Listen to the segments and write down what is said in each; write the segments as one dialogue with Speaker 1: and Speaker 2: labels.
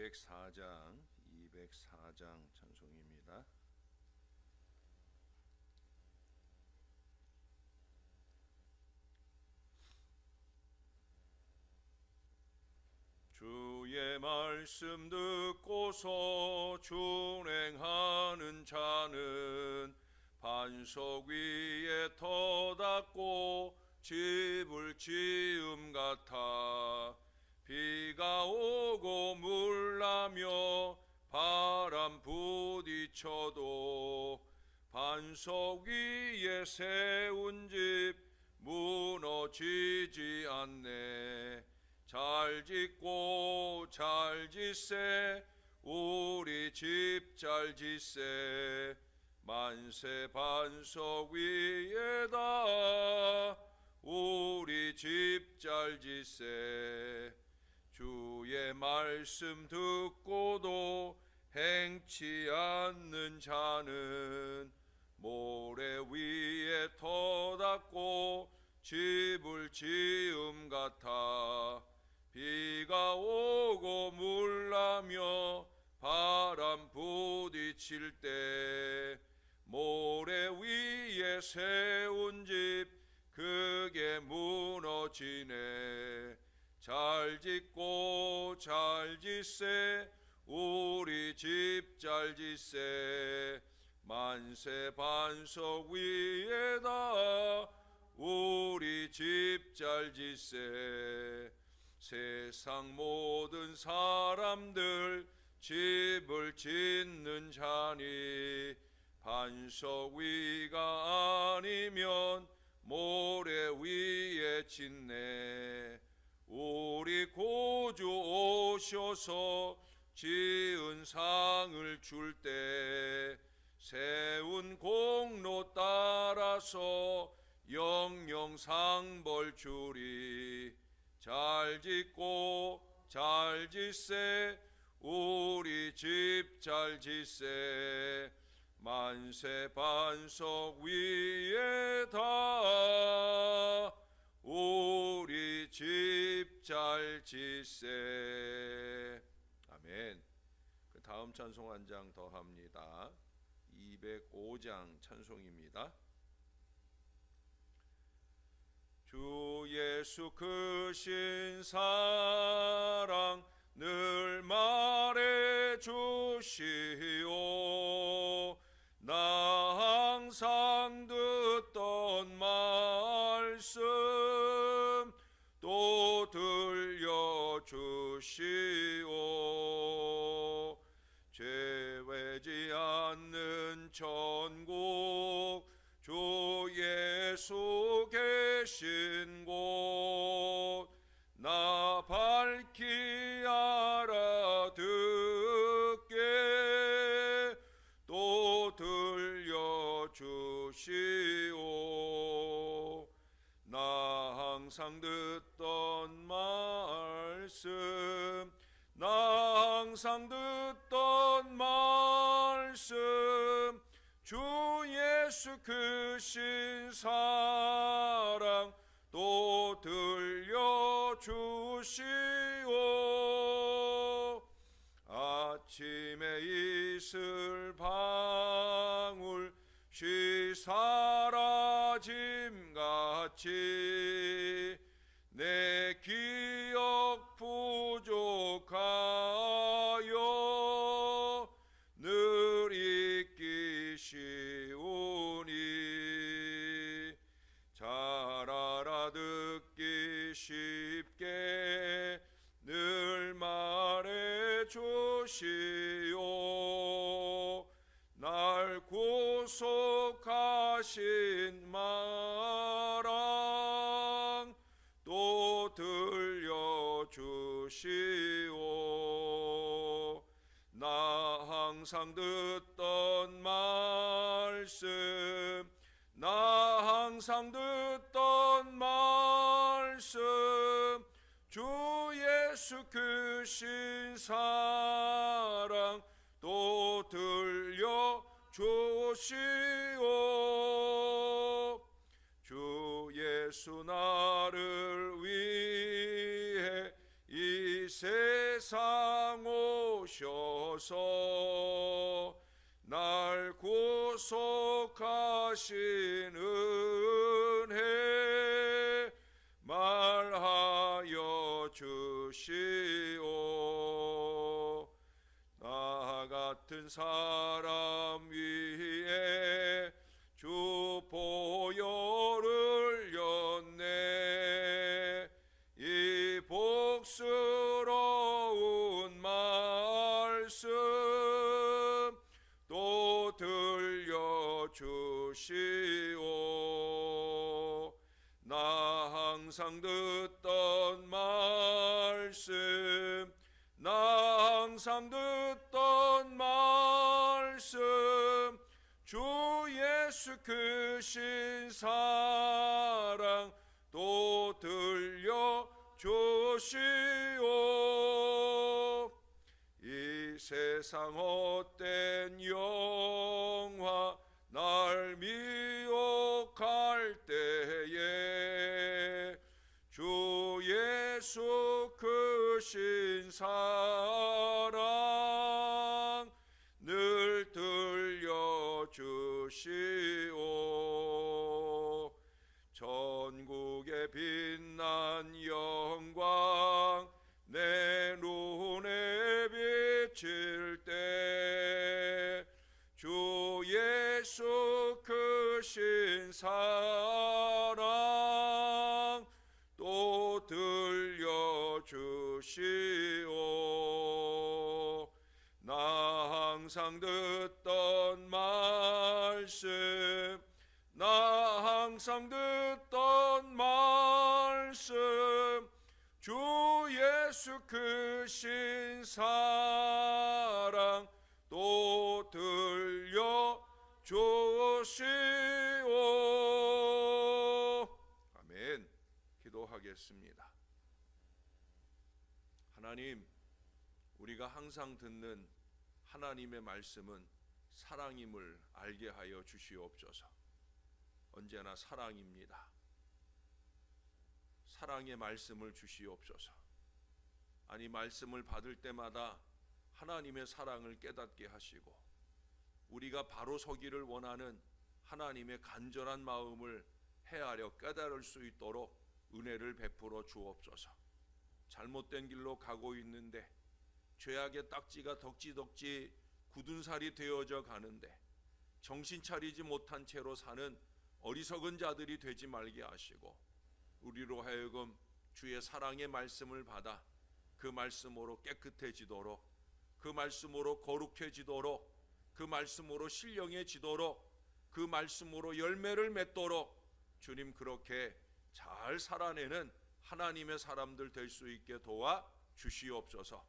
Speaker 1: 204장 찬송입니다. 주의 말씀 듣고서 준행하는 자는 반석 위에 터닫고 집을 지음 같아. 비가 오고 물나며 바람 부딪혀도 반석 위에 세운 집 무너지지 않네. 잘 짓고 잘 짓세, 우리 집 잘 짓세. 만세 반석 위에다 우리 집 잘 짓세. 주의 말씀 듣고도 행치 않는 자는 모래 위에 터닫고 집을 지음 같아. 비가 오고 물나며 바람 부딪힐 때 모래 위에 세운 집 그게 무너지네. 잘 짓고 잘 짓세, 우리 집 잘 짓세. 만세 반석 위에다 우리 집 잘 짓세. 세상 모든 사람들 집을 짓는 자니 반석 위가 아니면 모래 위에 짓네. 우리 구주 오셔서 지은 상을 줄 때 세운 공로 따라서 영영 상벌 주리. 잘 짓고 잘 짓세, 우리 집 잘 짓세. 만세 반석 위에다 우리 집 잘 짓세. 아멘. 그 다음 찬송 한 장 더 합니다. 205장 찬송입니다. 주 예수 크신 사랑 늘 말해 주시오. 나 항상 듣던 말씀 또 들려주시오. 죄되지 않는 천국 주 예수 계신 곳 나 밝히 알아듣게 또 들려주시오. 나 항상 듣던 말씀, 나 항상 듣던 말씀, 주 예수 크신 사랑 또 들려주시오. 아침에 이슬 방울 쉬 사라짐같이 내 기억 부족하여 늘 잊기 쉬우니 잘 알아듣기 쉽게 늘 말해 주시오. 날 구속하신 마랑 또 들려주시오. 나 항상 듣던 말씀, 나 항상 듣던 말씀, 주 예수 크신 사랑 또 들려주시오. 주 예수 나를 위해 이 세상 오셔서 날 구속하신 은혜 말하여 주시오. 나 같은 사람 위에 주 보혈을 흘렸네. 이 복스러운 말씀 또 들려주시오. 나 항상 듣던 말씀, 나 항상 듣던 말씀, 주 예수 크신 사랑 또 들려주시오. 이 세상 헛된 영화 날 미혹할 때에 주 예수 크신 사랑 늘 들려주시오. 전국에 빛난 영광 내 눈에 비칠 때 주 예수 크신 사랑 또 들려주시오. 나 항상 듣던 말씀, 나 항상 듣던 말씀, 주 예수 크신 사랑 또 들려주시오. 아멘. 기도하겠습니다. 하나님, 우리가 항상 듣는 하나님의 말씀은 사랑임을 알게 하여 주시옵소서. 언제나 사랑입니다. 사랑의 말씀을 주시옵소서. 아니, 말씀을 받을 때마다 하나님의 사랑을 깨닫게 하시고 우리가 바로 서기를 원하는 하나님의 간절한 마음을 헤아려 깨달을 수 있도록 은혜를 베풀어 주옵소서. 잘못된 길로 가고 있는데 죄악의 딱지가 덕지덕지 굳은 살이 되어져 가는데 정신 차리지 못한 채로 사는 어리석은 자들이 되지 말게 하시고 우리로 하여금 주의 사랑의 말씀을 받아 그 말씀으로 깨끗해지도록, 그 말씀으로 거룩해지도록, 그 말씀으로 신령해지도록, 그 말씀으로 열매를 맺도록 주님 그렇게 잘 살아내는 하나님의 사람들 될 수 있게 도와 주시옵소서.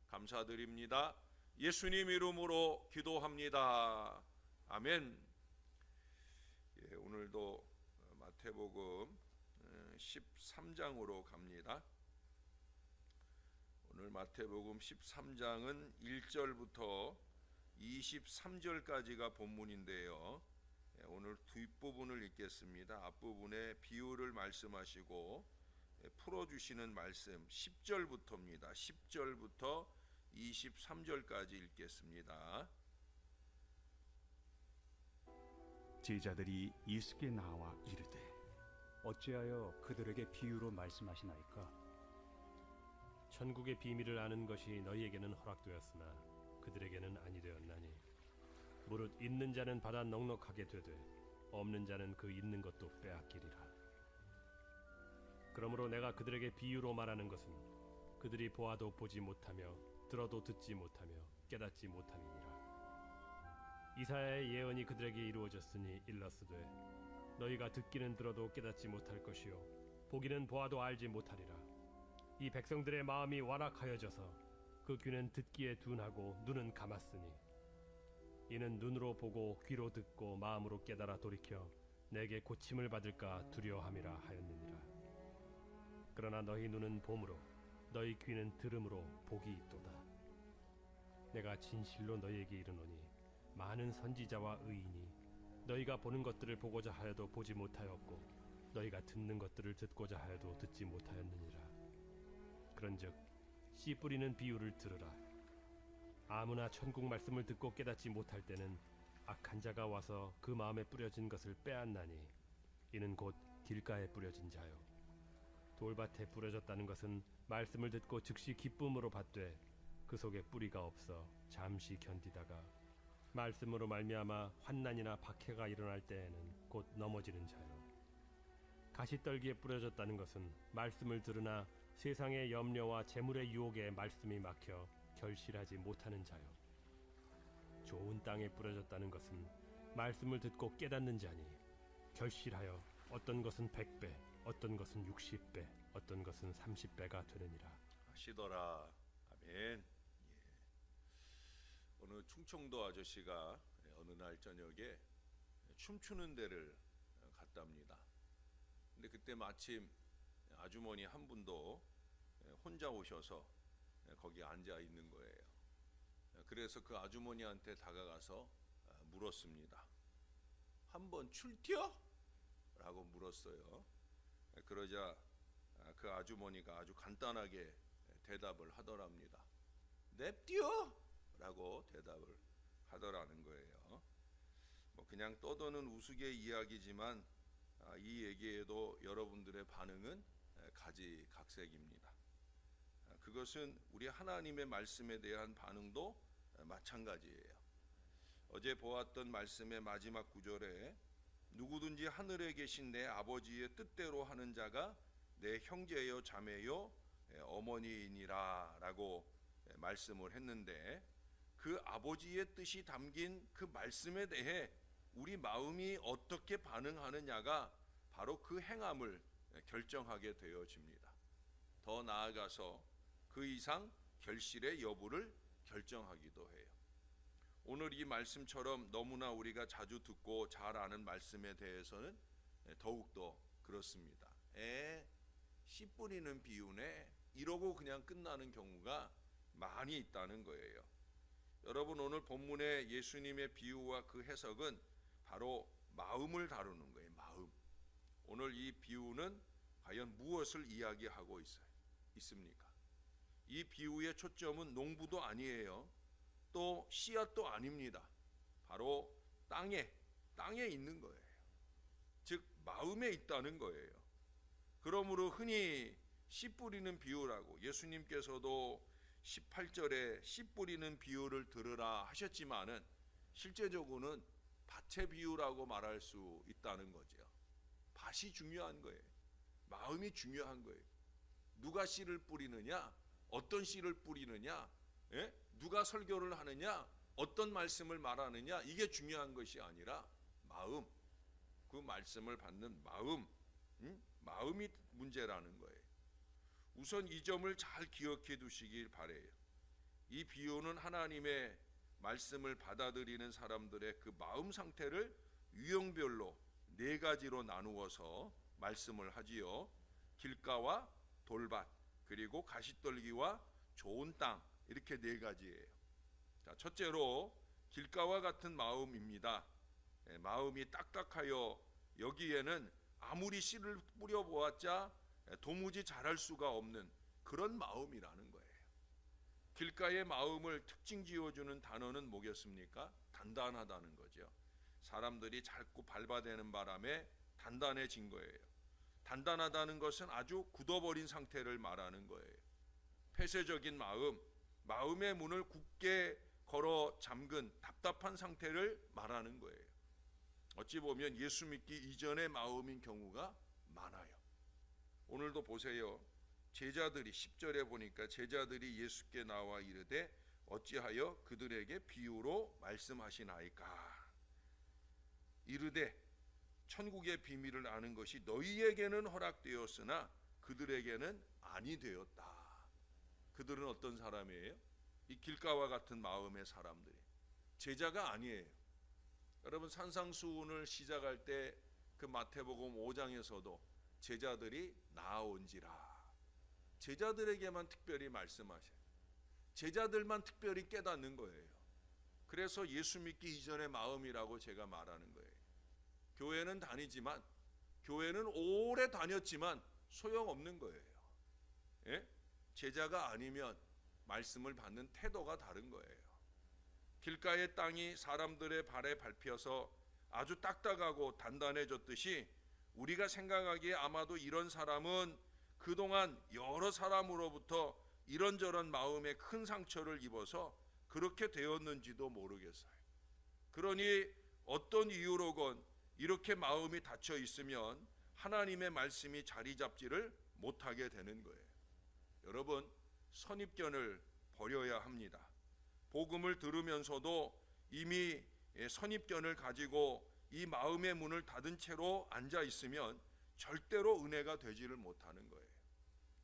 Speaker 1: 감사드립니다. 예수님 이름으로 기도합니다. 아멘. 예, 오늘도 마태복음 13장으로 갑니다. 오늘 마태복음 13장은 1절부터 23절까지가 본문인데요. 오늘 뒷부분을 읽겠습니다. 앞부분에 비유를 말씀하시고 풀어주시는 말씀 10절부터입니다. 10절부터 23절까지 읽겠습니다.
Speaker 2: 제자들이 예수께 나와 이르되
Speaker 3: 어찌하여 그들에게 비유로 말씀하시나이까?
Speaker 4: 천국의 비밀을 아는 것이 너희에게는 허락되었으나 그들에게는 아니 되었나니 무릇 있는 자는 받아 넉넉하게 되되 없는 자는 그 있는 것도 빼앗기리라. 그러므로 내가 그들에게 비유로 말하는 것은 그들이 보아도 보지 못하며 들어도 듣지 못하며 깨닫지 못함이니라. 이사야의 예언이 그들에게 이루어졌으니 일렀으되 너희가 듣기는 들어도 깨닫지 못할 것이요 보기는 보아도 알지 못하리라. 이 백성들의 마음이 완악하여져서 그 귀는 듣기에 둔하고 눈은 감았으니 이는 눈으로 보고 귀로 듣고 마음으로 깨달아 돌이켜 내게 고침을 받을까 두려워함이라 하였느니라. 그러나 너희 눈은 봄으로 너희 귀는 들음으로 복이 있도다. 내가 진실로 너희에게 이르노니 많은 선지자와 의인이 너희가 보는 것들을 보고자 하여도 보지 못하였고 너희가 듣는 것들을 듣고자 하여도 듣지 못하였느니라. 그런즉 씨 뿌리는 비유를 들으라. 아무나 천국 말씀을 듣고 깨닫지 못할 때는 악한 자가 와서 그 마음에 뿌려진 것을 빼앗나니 이는 곧 길가에 뿌려진 자요. 돌밭에 뿌려졌다는 것은 말씀을 듣고 즉시 기쁨으로 받되 그 속에 뿌리가 없어 잠시 견디다가 말씀으로 말미암아 환난이나 박해가 일어날 때에는 곧 넘어지는 자요. 가시떨기에 뿌려졌다는 것은 말씀을 들으나 세상의 염려와 재물의 유혹에 말씀이 막혀 결실하지 못하는 자요. 좋은 땅에 뿌려졌다는 것은 말씀을 듣고 깨닫는 자니 결실하여 어떤 것은 100배, 어떤 것은 60배, 어떤 것은 30배가 되느니라.
Speaker 1: 하시더라. 아멘. 예. 어느 충청도 아저씨가 어느 날 저녁에 춤추는 데를 갔답니다. 근데 그때 마침 아주머니 한 분도 혼자 오셔서 거기 앉아 있는 거예요. 그래서 그 아주머니한테 다가가서 물었습니다. 한번 출티어? 라고 물었어요. 그러자 그 아주머니가 아주 간단하게 대답을 하더랍니다. 냅디어? 라고 대답을 하더라는 거예요. 뭐 그냥 떠도는 우스개 이야기지만 이 얘기에도 여러분들의 반응은 가지각색입니다. 그것은 우리 하나님의 말씀에 대한 반응도 마찬가지예요. 어제 보았던 말씀의 마지막 구절에 누구든지 하늘에 계신 내 아버지의 뜻대로 하는 자가 내 형제요 자매요 어머니이니라 라고 말씀을 했는데, 그 아버지의 뜻이 담긴 그 말씀에 대해 우리 마음이 어떻게 반응하느냐가 바로 그 행함을 결정하게 되어집니다. 더 나아가서 그 이상 결실의 여부를 결정하기도 해요. 오늘 이 말씀처럼 너무나 우리가 자주 듣고 잘 아는 말씀에 대해서는 더욱더 그렇습니다. 씨 뿌리는 비유네 이러고 그냥 끝나는 경우가 많이 있다는 거예요. 여러분, 오늘 본문의 예수님의 비유와 그 해석은 바로 마음을 다루는 거예요. 마음. 오늘 이 비유는 과연 무엇을 이야기하고 있습니까? 이 비유의 초점은 농부도 아니에요. 또 씨앗도 아닙니다. 바로 땅에 있는 거예요. 즉 마음에 있다는 거예요. 그러므로 흔히 씨 뿌리는 비유라고 예수님께서도 18절에 씨 뿌리는 비유를 들으라 하셨지만은 실제적으로는 밭의 비유라고 말할 수 있다는 거죠. 밭이 중요한 거예요. 마음이 중요한 거예요. 누가 씨를 뿌리느냐, 어떤 씨를 뿌리느냐, 누가 설교를 하느냐, 어떤 말씀을 말하느냐, 이게 중요한 것이 아니라 마음, 그 말씀을 받는 마음, 마음이 문제라는 거예요. 우선 이 점을 잘 기억해 두시길 바래요. 이 비유는 하나님의 말씀을 받아들이는 사람들의 그 마음 상태를 유형별로 4가지로 나누어서 말씀을 하지요. 길가와 돌밭, 그리고 가시떨기와 좋은 땅, 이렇게 4가지예요. 자, 첫째로 길가와 같은 마음입니다. 마음이 딱딱하여 여기에는 아무리 씨를 뿌려보았자 도무지 자랄 수가 없는 그런 마음이라는 거예요. 길가의 마음을 특징 지어주는 단어는 뭐겠습니까? 단단하다는 거죠. 사람들이 자꾸 밟아대는 바람에 단단해진 거예요. 단단하다는 것은 아주 굳어버린 상태를 말하는 거예요. 폐쇄적인 마음, 마음의 문을 굳게 걸어 잠근 답답한 상태를 말하는 거예요. 어찌 보면 예수 믿기 이전의 마음인 경우가 많아요. 오늘도 보세요. 제자들이 10절에 보니까 제자들이 예수께 나와 이르되 어찌하여 그들에게 비유로 말씀하시나이까. 이르되 천국의 비밀을 아는 것이 너희에게는 허락되었으나 그들에게는 아니 되었다. 그들은 어떤 사람이에요? 이 길가와 같은 마음의 사람들이, 제자가 아니에요. 여러분, 산상수훈을 시작할 때 그 마태복음 5장에서도 제자들이 나아온지라, 제자들에게만 특별히 말씀하셔요. 제자들만 특별히 깨닫는 거예요. 그래서 예수 믿기 이전의 마음이라고 제가 말하는 거예요. 교회는 다니지만, 교회는 오래 다녔지만 소용없는 거예요. 제자가 아니면 말씀을 받는 태도가 다른 거예요. 길가의 땅이 사람들의 발에 밟혀서 아주 딱딱하고 단단해졌듯이 우리가 생각하기에 아마도 이런 사람은 그동안 여러 사람으로부터 이런저런 마음에 큰 상처를 입어서 그렇게 되었는지도 모르겠어요. 그러니 어떤 이유로건 이렇게 마음이 닫혀 있으면 하나님의 말씀이 자리 잡지를 못하게 되는 거예요. 여러분, 선입견을 버려야 합니다. 복음을 들으면서도 이미 선입견을 가지고 이 마음의 문을 닫은 채로 앉아 있으면 절대로 은혜가 되지를 못하는 거예요.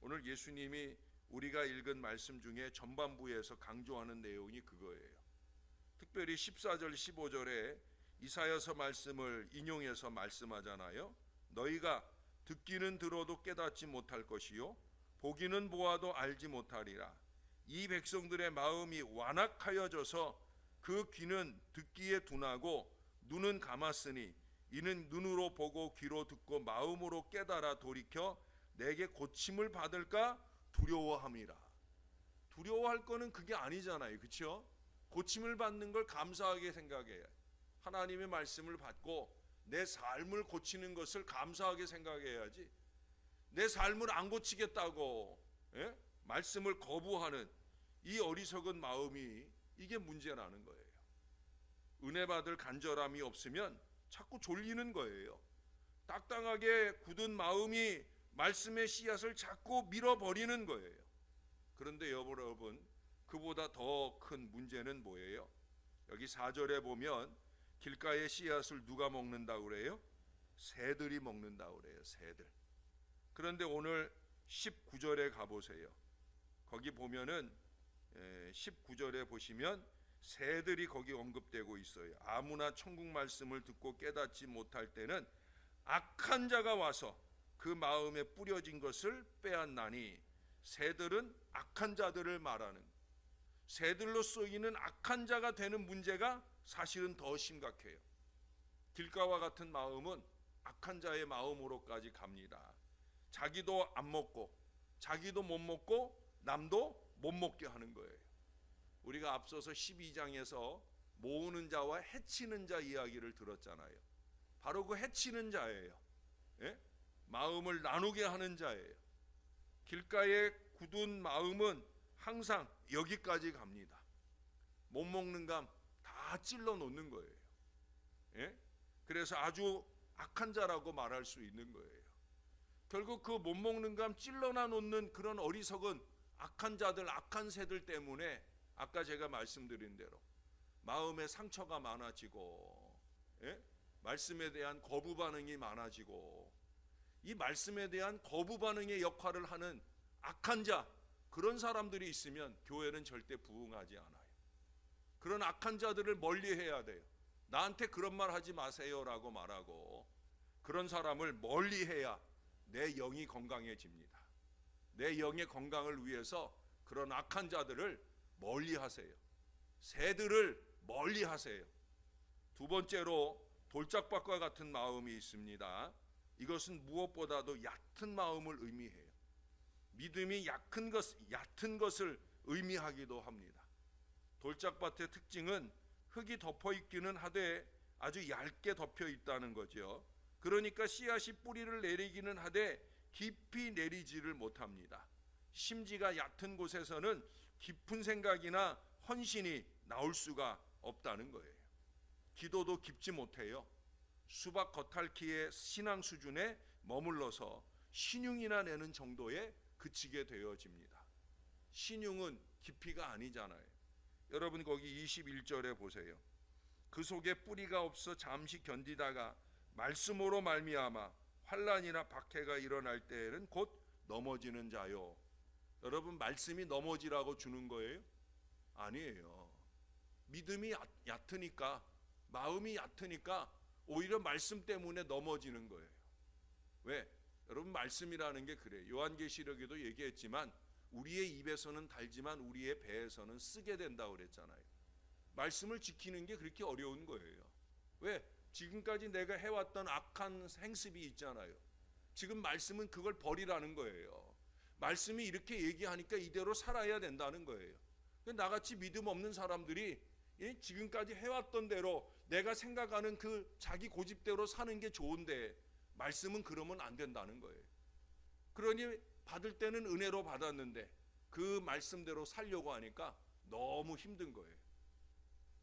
Speaker 1: 오늘 예수님이 우리가 읽은 말씀 중에 전반부에서 강조하는 내용이 그거예요. 특별히 14절 15절에 이사야서 말씀을 인용해서 말씀하잖아요. 너희가 듣기는 들어도 깨닫지 못할 것이요 보기는 보아도 알지 못하리라. 이 백성들의 마음이 완악하여져서 그 귀는 듣기에 둔하고 눈은 감았으니 이는 눈으로 보고 귀로 듣고 마음으로 깨달아 돌이켜 내게 고침을 받을까 두려워함이라. 두려워할 거는 그게 아니잖아요. 그렇죠? 고침을 받는 걸 감사하게 생각해요. 하나님의 말씀을 받고 내 삶을 고치는 것을 감사하게 생각해야지, 내 삶을 안 고치겠다고 말씀을 거부하는 이 어리석은 마음이 이게 문제라는 거예요. 은혜 받을 간절함이 없으면 자꾸 졸리는 거예요. 딱딱하게 굳은 마음이 말씀의 씨앗을 자꾸 밀어버리는 거예요. 그런데 여러분, 그보다 더 큰 문제는 뭐예요? 여기 4절에 보면 길가의 씨앗을 누가 먹는다고 그래요? 새들이 먹는다고 그래요. 새들. 그런데 오늘 19절에 가보세요. 거기 보면은 19절에 보시면 새들이 거기 언급되고 있어요. 아무나 천국 말씀을 듣고 깨닫지 못할 때는 악한 자가 와서 그 마음에 뿌려진 것을 빼앗나니, 새들은 악한 자들을 말하는, 새들로 쏘이는 악한 자가 되는 문제가 사실은 더 심각해요. 길가와 같은 마음은 악한 자의 마음으로까지 갑니다. 자기도 안 먹고 자기도 못 먹고 남도 못 먹게 하는 거예요. 우리가 앞서서 12장에서 모으는 자와 해치는 자 이야기를 들었잖아요. 바로 그 해치는 자예요. 마음을 나누게 하는 자예요. 길가의 굳은 마음은 항상 여기까지 갑니다. 못 먹는 감 다 찔러 놓는 거예요. 그래서 아주 악한 자라고 말할 수 있는 거예요. 결국 그 못 먹는 감 찔러나 놓는 그런 어리석은 악한 자들, 악한 새들 때문에 아까 제가 말씀드린 대로 마음에 상처가 많아지고, 말씀에 대한 거부 반응이 많아지고, 이 말씀에 대한 거부 반응의 역할을 하는 악한 자, 그런 사람들이 있으면 교회는 절대 부흥하지 않아요. 그런 악한 자들을 멀리해야 돼요. 나한테 그런 말 하지 마세요라고 말하고, 그런 사람을 멀리해야 내 영이 건강해집니다. 내 영의 건강을 위해서 그런 악한 자들을 멀리하세요. 새들을 멀리하세요. 두 번째로 돌짝밭과 같은 마음이 있습니다. 이것은 무엇보다도 얕은 마음을 의미해요. 믿음이 얕은 것을 의미하기도 합니다. 돌짝밭의 특징은 흙이 덮어 있기는 하되 아주 얇게 덮여 있다는 거죠. 그러니까 씨앗이 뿌리를 내리기는 하되 깊이 내리지를 못합니다. 심지가 얕은 곳에서는 깊은 생각이나 헌신이 나올 수가 없다는 거예요. 기도도 깊지 못해요. 수박 겉핥기의 신앙 수준에 머물러서 신용이나 내는 정도에 그치게 되어집니다. 신용은 깊이가 아니잖아요. 여러분 거기 21절에 보세요. 그 속에 뿌리가 없어 잠시 견디다가 말씀으로 말미암아 환난이나 박해가 일어날 때에는 곧 넘어지는 자요. 여러분, 말씀이 넘어지라고 주는 거예요? 아니에요. 믿음이 얕으니까, 마음이 얕으니까 오히려 말씀 때문에 넘어지는 거예요. 왜? 여러분, 말씀이라는 게 그래요. 요한계시록에도 얘기했지만 우리의 입에서는 달지만 우리의 배에서는 쓰게 된다고 그랬잖아요. 말씀을 지키는 게 그렇게 어려운 거예요. 왜? 지금까지 내가 해왔던 악한 행습이 있잖아요. 지금 말씀은 그걸 버리라는 거예요. 말씀이 이렇게 얘기하니까 이대로 살아야 된다는 거예요. 나같이 믿음 없는 사람들이 지금까지 해왔던 대로 내가 생각하는 그 자기 고집대로 사는 게 좋은데 말씀은 그러면 안 된다는 거예요. 그러니 받을 때는 은혜로 받았는데 그 말씀대로 살려고 하니까 너무 힘든 거예요.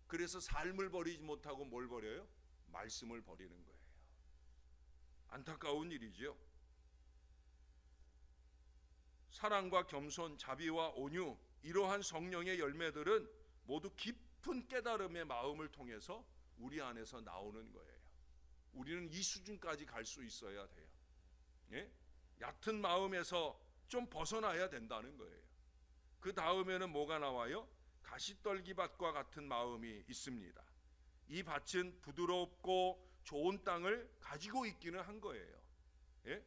Speaker 1: 그래서 삶을 버리지 못하고 뭘 버려요? 말씀을 버리는 거예요. 안타까운 일이죠. 사랑과 겸손, 자비와 온유, 이러한 성령의 열매들은 모두 깊은 깨달음의 마음을 통해서 우리 안에서 나오는 거예요. 우리는 이 수준까지 갈 수 있어야 돼요. 예? 얕은 마음에서 좀 벗어나야 된다는 거예요. 그 다음에는 뭐가 나와요? 가시떨기밭과 같은 마음이 있습니다. 이 밭은 부드럽고 좋은 땅을 가지고 있기는 한 거예요. 예?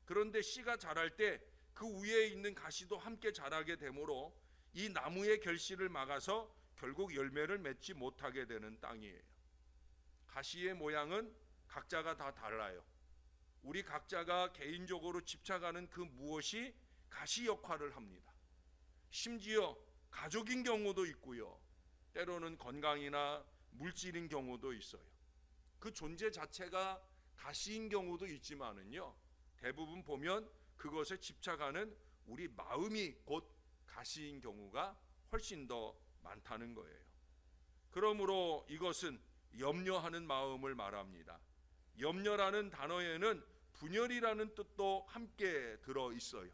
Speaker 1: 그런데 씨가 자랄 때 그 위에 있는 가시도 함께 자라게 되므로 이 나무의 결실을 막아서 결국 열매를 맺지 못하게 되는 땅이에요. 가시의 모양은 각자가 다 달라요. 우리 각자가 개인적으로 집착하는 그 무엇이 가시 역할을 합니다. 심지어 가족인 경우도 있고요. 때로는 건강이나 물질인 경우도 있어요. 그 존재 자체가 가시인 경우도 있지만은요, 대부분 보면 그것에 집착하는 우리 마음이 곧 가시인 경우가 훨씬 더 많다는 거예요. 그러므로 이것은 염려하는 마음을 말합니다. 염려라는 단어에는 분열이라는 뜻도 함께 들어 있어요.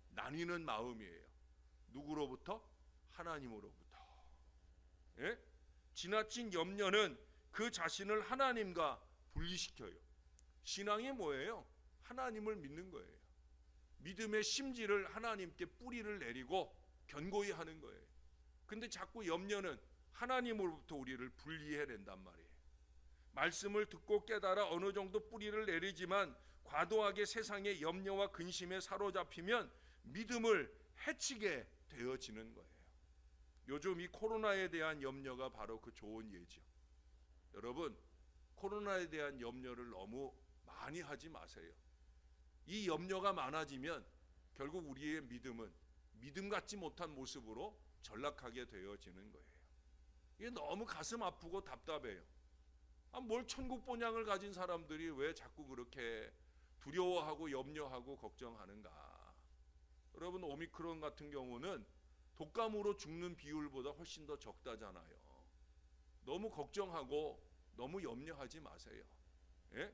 Speaker 1: 나뉘는 마음이에요. 누구로부터? 하나님으로부터. 예? 지나친 염려는 그 자신을 하나님과 분리시켜요. 신앙이 뭐예요? 하나님을 믿는 거예요. 믿음의 심지를 하나님께 뿌리를 내리고 견고히 하는 거예요. 근데 자꾸 염려는 하나님으로부터 우리를 분리해낸단 말이에요. 말씀을 듣고 깨달아 어느 정도 뿌리를 내리지만 과도하게 세상의 염려와 근심에 사로잡히면 믿음을 해치게 되어지는 거예요. 요즘 이 코로나에 대한 염려가 바로 그 좋은 예죠. 여러분, 코로나에 대한 염려를 너무 많이 하지 마세요. 이 염려가 많아지면 결국 우리의 믿음은 믿음 같지 못한 모습으로 전락하게 되어지는 거예요. 이게 너무 가슴 아프고 답답해요. 뭘 천국 본향을 가진 사람들이 왜 자꾸 그렇게 두려워하고 염려하고 걱정하는가? 여러분, 오미크론 같은 경우는 독감으로 죽는 비율보다 훨씬 더 적다잖아요. 너무 걱정하고 너무 염려하지 마세요. 예?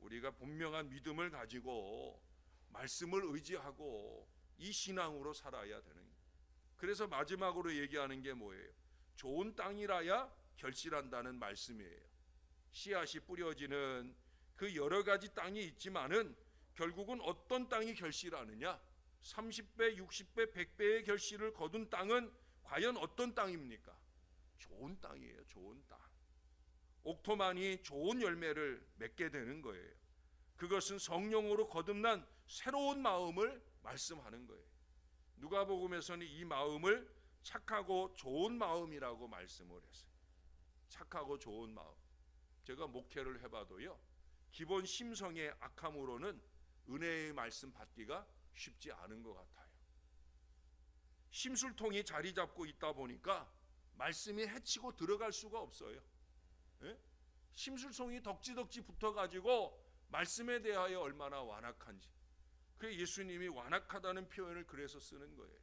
Speaker 1: 우리가 분명한 믿음을 가지고 말씀을 의지하고 이 신앙으로 살아야 되는 거예요. 그래서 마지막으로 얘기하는 게 뭐예요? 좋은 땅이라야 결실한다는 말씀이에요. 씨앗이 뿌려지는 그 여러 가지 땅이 있지만은 결국은 어떤 땅이 결실하느냐? 30배, 60배, 100배의 결실을 거둔 땅은 과연 어떤 땅입니까? 좋은 땅이에요. 좋은 땅. 옥토만이 좋은 열매를 맺게 되는 거예요. 그것은 성령으로 거듭난 새로운 마음을 말씀하는 거예요. 누가복음에서는 이 마음을 착하고 좋은 마음이라고 말씀을 했어요. 착하고 좋은 마음. 제가 목회를 해봐도요, 기본 심성의 악함으로는 은혜의 말씀 받기가 쉽지 않은 것 같아요. 심술통이 자리 잡고 있다 보니까 말씀이 해치고 들어갈 수가 없어요. 예? 심술통이 덕지덕지 붙어가지고 말씀에 대하여 얼마나 완악한지. 그 예수님이 완악하다는 표현을 그래서 쓰는 거예요.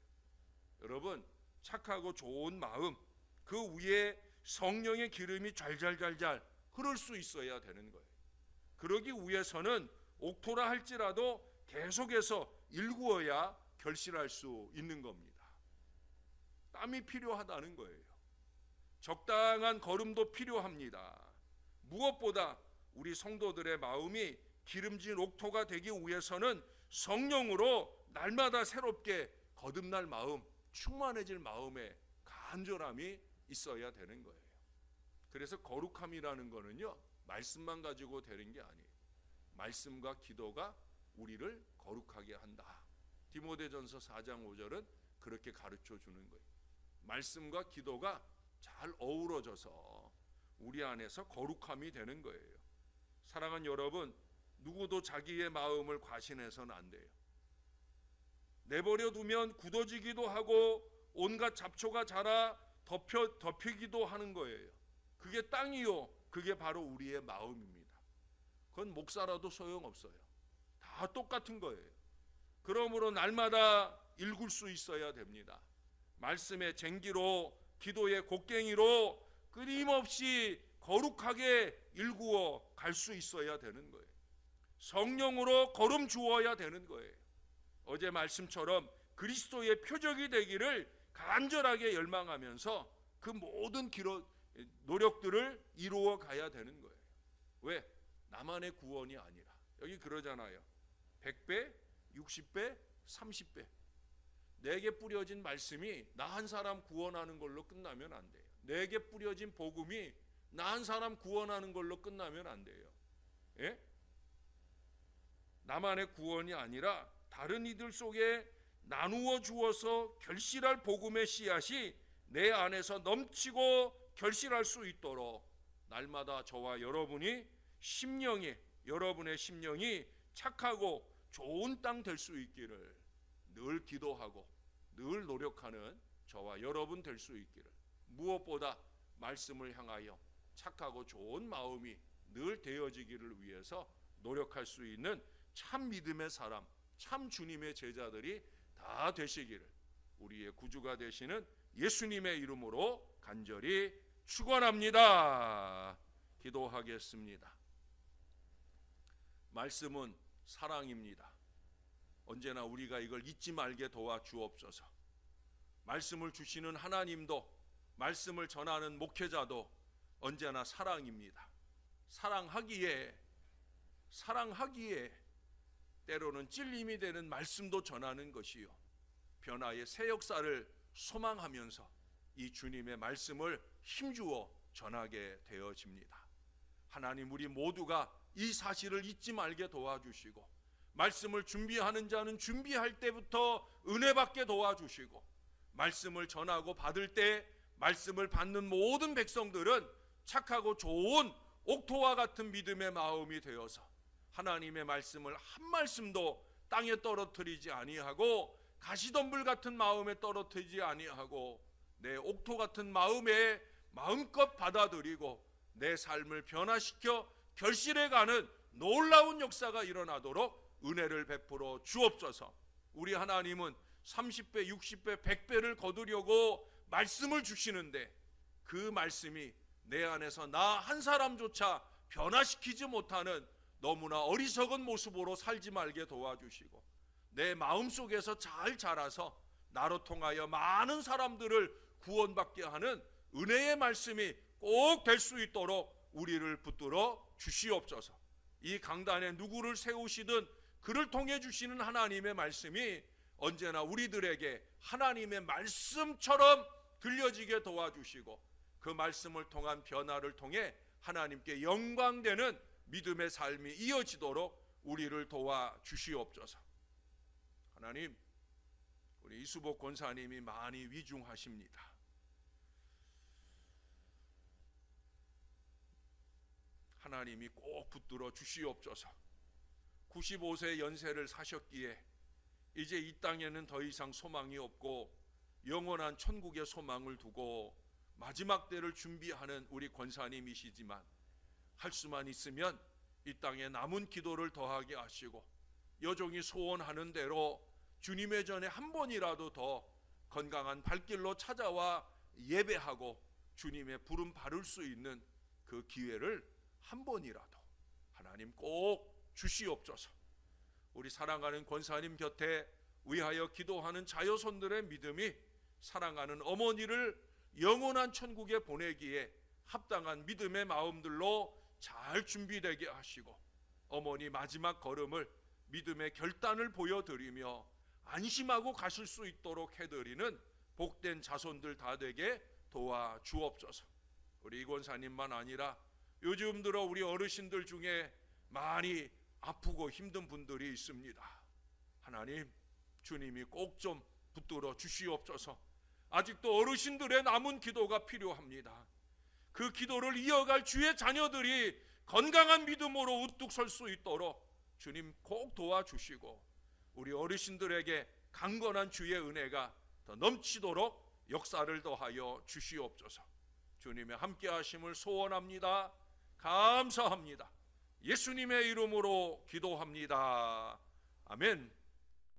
Speaker 1: 여러분, 착하고 좋은 마음, 그 위에 성령의 기름이 잘잘잘잘 흐를 수 있어야 되는 거예요. 그러기 위해서는 옥토라 할지라도 계속해서 일구어야 결실할 수 있는 겁니다. 땀이 필요하다는 거예요. 적당한 걸음도 필요합니다. 무엇보다 우리 성도들의 마음이 기름진 옥토가 되기 위해서는 성령으로 날마다 새롭게 거듭날 마음, 충만해질 마음에 간절함이 있어야 되는 거예요. 그래서 거룩함이라는 거는요, 말씀만 가지고 되는 게 아니에요. 말씀과 기도가 우리를 거룩하게 한다. 디모데전서 4장 5절은 그렇게 가르쳐 주는 거예요. 말씀과 기도가 잘 어우러져서 우리 안에서 거룩함이 되는 거예요. 사랑하는 여러분, 누구도 자기의 마음을 과신해서는 안 돼요. 내버려 두면 굳어지기도 하고 온갖 잡초가 자라 덮이기도 하는 거예요. 그게 땅이요, 그게 바로 우리의 마음입니다. 그건 목사라도 소용없어요. 다 똑같은 거예요. 그러므로 날마다 읽을 수 있어야 됩니다. 말씀의 쟁기로, 기도의 곡괭이로 끊임없이 거룩하게 일구어 갈 수 있어야 되는 거예요. 성령으로 걸음 주어야 되는 거예요. 어제 말씀처럼 그리스도의 표적이 되기를 간절하게 열망하면서 그 모든 노력들을 이루어 가야 되는 거예요. 왜? 나만의 구원이 아니라. 여기 그러잖아요. 100배, 60배, 30배. 내게 뿌려진 말씀이 나 한 사람 구원하는 걸로 끝나면 안 돼요. 내게 뿌려진 복음이 나 한 사람 구원하는 걸로 끝나면 안 돼요. 예? 나만의 구원이 아니라 다른 이들 속에 나누어 주어서 결실할 복음의 씨앗이 내 안에서 넘치고 결실할 수 있도록 날마다 저와 여러분의 심령이 착하고 좋은 땅 될 수 있기를 늘 기도하고 늘 노력하는 저와 여러분 될 수 있기를, 무엇보다 말씀을 향하여 착하고 좋은 마음이 늘 되어지기를 위해서 노력할 수 있는 참 믿음의 사람, 참 주님의 제자들이 다 되시기를 우리의 구주가 되시는 예수님의 이름으로 간절히 축원합니다. 기도하겠습니다. 말씀은 사랑입니다. 언제나 우리가 이걸 잊지 말게 도와 주옵소서. 말씀을 주시는 하나님도, 말씀을 전하는 목회자도 언제나 사랑입니다. 사랑하기에 때로는 찔림이 되는 말씀도 전하는 것이요, 변화의 새 역사를 소망하면서 이 주님의 말씀을 힘주어 전하게 되어집니다. 하나님, 우리 모두가 이 사실을 잊지 말게 도와주시고, 말씀을 준비하는 자는 준비할 때부터 은혜 받게 도와주시고, 말씀을 전하고 받을 때 말씀을 받는 모든 백성들은 착하고 좋은 옥토와 같은 믿음의 마음이 되어서 하나님의 말씀을 한 말씀도 땅에 떨어뜨리지 아니하고 가시덤불 같은 마음에 떨어뜨리지 아니하고 내 옥토 같은 마음에 마음껏 받아들이고 내 삶을 변화시켜 결실해가는 놀라운 역사가 일어나도록 은혜를 베풀어 주옵소서. 우리 하나님은 30배, 60배, 100배를 거두려고 말씀을 주시는데 그 말씀이 내 안에서 나 한 사람조차 변화시키지 못하는 너무나 어리석은 모습으로 살지 말게 도와주시고, 내 마음속에서 잘 자라서 나로 통하여 많은 사람들을 구원받게 하는 은혜의 말씀이 꼭 될 수 있도록 우리를 붙들어 주시옵소서. 이 강단에 누구를 세우시든 그를 통해 주시는 하나님의 말씀이 언제나 우리들에게 하나님의 말씀처럼 들려지게 도와주시고, 그 말씀을 통한 변화를 통해 하나님께 영광되는 믿음의 삶이 이어지도록 우리를 도와주시옵소서. 하나님, 우리 이수복 권사님이 많이 위중하십니다. 하나님이 꼭 붙들어 주시옵소서. 95세 연세를 사셨기에 이제 이 땅에는 더 이상 소망이 없고 영원한 천국의 소망을 두고 마지막 때를 준비하는 우리 권사님이시지만, 할 수만 있으면 이 땅에 남은 기도를 더하게 하시고 여종이 소원하는 대로 주님의 전에 한 번이라도 더 건강한 발길로 찾아와 예배하고 주님의 부름 받을 수 있는 그 기회를 한 번이라도 하나님 꼭 주시옵소서. 우리 사랑하는 권사님 곁에 위하여 기도하는 자녀손들의 믿음이 사랑하는 어머니를 영원한 천국에 보내기에 합당한 믿음의 마음들로 잘 준비되게 하시고, 어머니 마지막 걸음을 믿음의 결단을 보여드리며 안심하고 가실 수 있도록 해드리는 복된 자손들 다 되게 도와주옵소서. 우리 이 권사님만 아니라 요즘 들어 우리 어르신들 중에 많이 아프고 힘든 분들이 있습니다. 하나님, 주님이 꼭 좀 붙들어 주시옵소서. 아직도 어르신들의 남은 기도가 필요합니다. 그 기도를 이어갈 주의 자녀들이 건강한 믿음으로 우뚝 설 수 있도록 주님 꼭 도와주시고, 우리 어르신들에게 강건한 주의 은혜가 더 넘치도록 역사를 더하여 주시옵소서. 주님의 함께 하심을 소원합니다. 감사합니다. 예수님의 이름으로 기도합니다. 아멘.